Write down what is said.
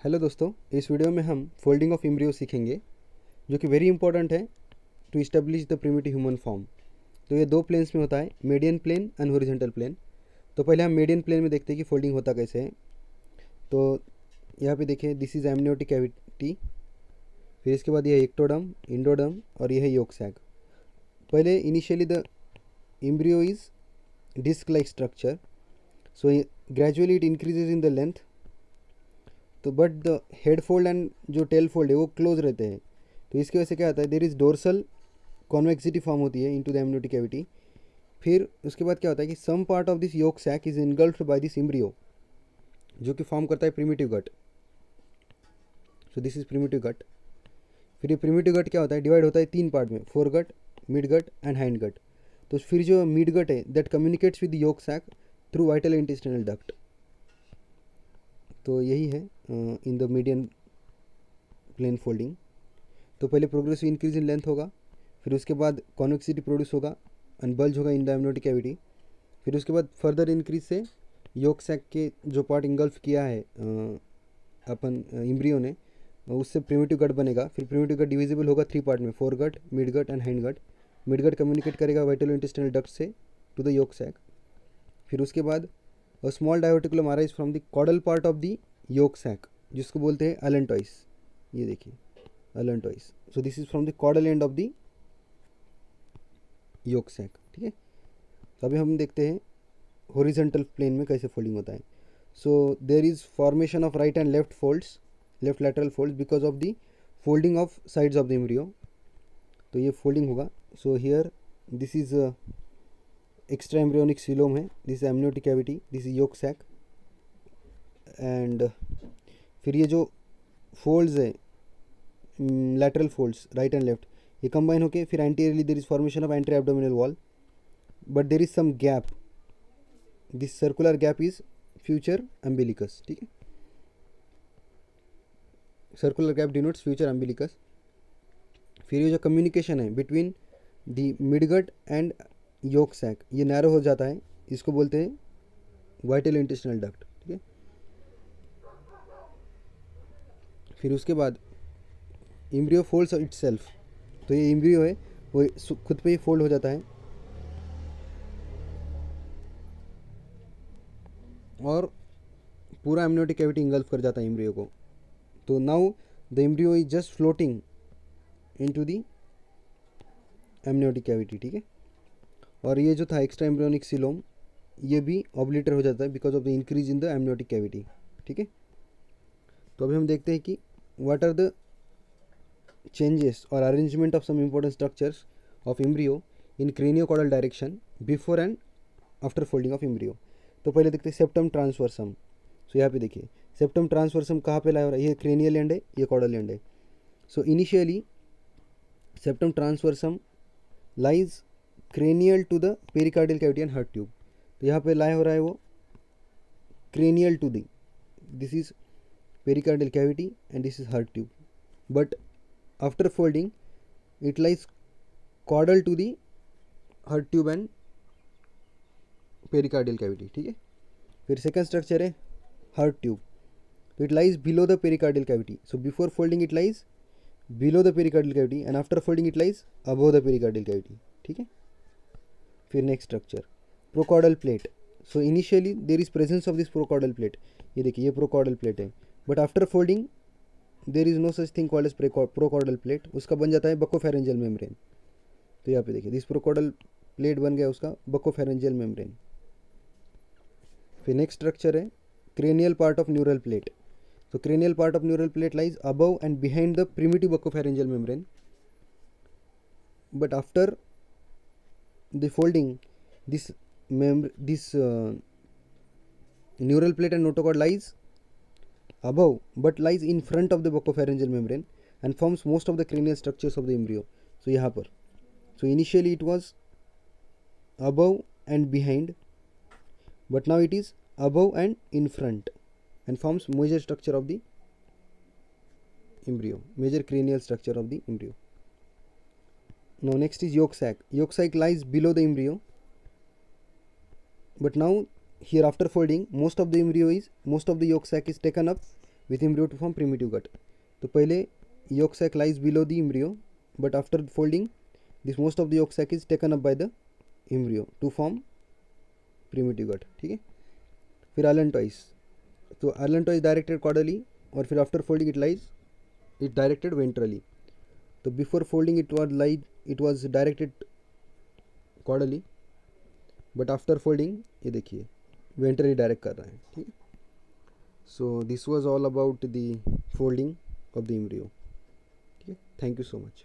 Hello दोस्तों, इस video में हम फोल्डिंग ऑफ एम्ब्रियो सीखेंगे जो कि वेरी इंपॉर्टेंट है to establish the primitive human form. तो ये दो प्लेन्स में होता है, median plane and horizontal plane. तो पहले हम मीडियन प्लेन में देखते हैं कि फोल्डिंग होता कैसे है। तो यहाँ पे देखिए, दिस इज एमनियोटिक कैविटी, फिर इसके बाद ये एक्टोडर्म, इंडोडर्म और ये है योक सैक। पहले initially the embryo is disc like structure, so gradually it increases in the length. तो but the head fold end जो टेल फोल्ड है वो क्लोज रहते हैं। तो इसकी वजह से क्या होता है, there is dorsal convexity form होती है इनटू द एमनियोटिक कैविटी। फिर उसके बाद क्या होता है कि some part of this yolk sac is engulfed by this embryo, जो कि फॉर्म करता है primitive gut. So this is primitive gut. फिर ये प्रिमिटिव गट क्या होता है, डिवाइड होता है तीन पार्ट में, fore gut, mid gut and hind gut. तो फिर जो मिड गट है that communicates with yolk sac through vital intestinal duct. तो यही है in the median plane folding. तो पहले प्रोग्रेसिव इंक्रीज इन लेंथ होगा, फिर उसके बाद कॉन्वेक्सिटी प्रोड्यूस होगा एंड बल्ज होगा इन द एमनियोटिक कैविटी। फिर उसके बाद फर्दर इंक्रीज से योक सैक के जो पार्ट इंगल्फ किया है अपन एम्ब्रियो ने, उससे प्रिमिटिव गट बनेगा। फिर प्रिमिटिव गट डिविजिबल होगा थ्री पार्ट में, fore gut, mid gut and hind gut. Mid gut communicate करेगा वाइटल इंटेस्टिनल डक्ट से टू द योक सैक। फिर उसके बाद a small diverticulum arise from the caudal part of the yolk sac, जिसको बोलते हैं allantois। ये देखिए allantois। so this is from the caudal end of the yolk sac। ठीक है, तो अभी हम देखते हैं हॉरिजॉन्टल प्लेन में कैसे फोल्डिंग होता है। So there is formation of right and left folds, left lateral folds because of the folding of sides of the embryo. तो ये फोल्डिंग होगा। So here this is extra embryonic coelom है, this is amniotic cavity, this is yolk sac. And फिर ये जो folds है, lateral folds right and left, ये combine होके फिर anteriorly there is formation of anti abdominal wall, but there is some gap, this circular gap is future umbilicus. ठीक है, circular gap denotes future umbilicus. फिर ये जो communication है between the midgut and yolk sac, ये narrow हो जाता है, इसको बोलते हैं वाइटल इंटेस्टिनल डक्ट। ठीक है, फिर उसके बाद एम्ब्रियो फोल्ड्स इटसेल्फ। तो ये एम्ब्रियो है वो खुद पे ही फोल्ड हो जाता है और पूरा एमनियोटिक कैविटी इंगल्फ कर जाता है एम्ब्रियो को। तो now the embryo is just floating into the amniotic cavity. ठीक है, और ये जो था एक्स्ट्रा एम्ब्रियोनिक सीलोम, ये भी ऑब्लिटर हो जाता है because of the increase in the amniotic cavity. ठीक है, तो अभी हम देखते हैं कि व्हाट आर द चेंजेस और arrangement of some important structures of embryo in craniocaudal direction before and after folding of embryo. तो पहले देखते हैं सेप्टम ट्रांसवर्सम। सो यहाँ पे देखिए सेप्टम ट्रांसवर्सम कहाँ पे लाया हो रहा है, ये क्रेनियल एंड है, ये कॉर्डल एंड है। So initially septum transversum lies cranial to the pericardial cavity and heart tube. तो यहाँ पे लाया हो रहा है वो cranial to the, this is pericardial cavity and this is heart tube, but after folding it lies caudal to the heart tube and pericardial cavity. ठीक है, फिर सेकंड स्ट्रक्चर है हार्ट ट्यूब। तो it lies below the pericardial cavity. So before folding it lies below the pericardial cavity and after folding it lies above the pericardial cavity. ठीक है, फिर next structure prochordal plate. So initially there is presence of this prochordal plate, ये देखिए ये prochordal plate है, but after folding there is no such thing called as prochordal plate, उसका बन जाता है बकोफेरेंजियल मेम्ब्रेन। तो यहाँ पे देखिए दिस प्रोकॉर्डल प्लेट बन गया उसका बकोफेरेंजियल मेम्ब्रेन। फिर नेक्स्ट स्ट्रक्चर है cranial part of neural plate. तो cranial part of neural plate lies above and behind the primitive buccopharyngeal membrane, but after the folding this neural plate and notochord lies above but lies in front of the buccopharyngeal membrane and forms most of the cranial structures of the embryo. So यहाँ पर so initially it was above and behind, but now it is above and in front and forms major structure of the embryo, major cranial structure of the embryo. Now next is yolk sac. Yolk sac lies below the embryo, but now here after folding most of the yolk sac is taken up with embryo to form primitive gut. तो पहले yolk sac lies below the embryo, but after folding this most of the yolk sac is taken up by the embryo to form primitive gut. ठीक है. फिर allantois. तो allantois directed caudally और फिर after folding it directed ventrally. तो before folding it was directed caudally, but after folding ये देखिए ventrally direct कर रहा है. ठीक है. So this was all about the folding of the embryo. ठीक है. Thank you so much.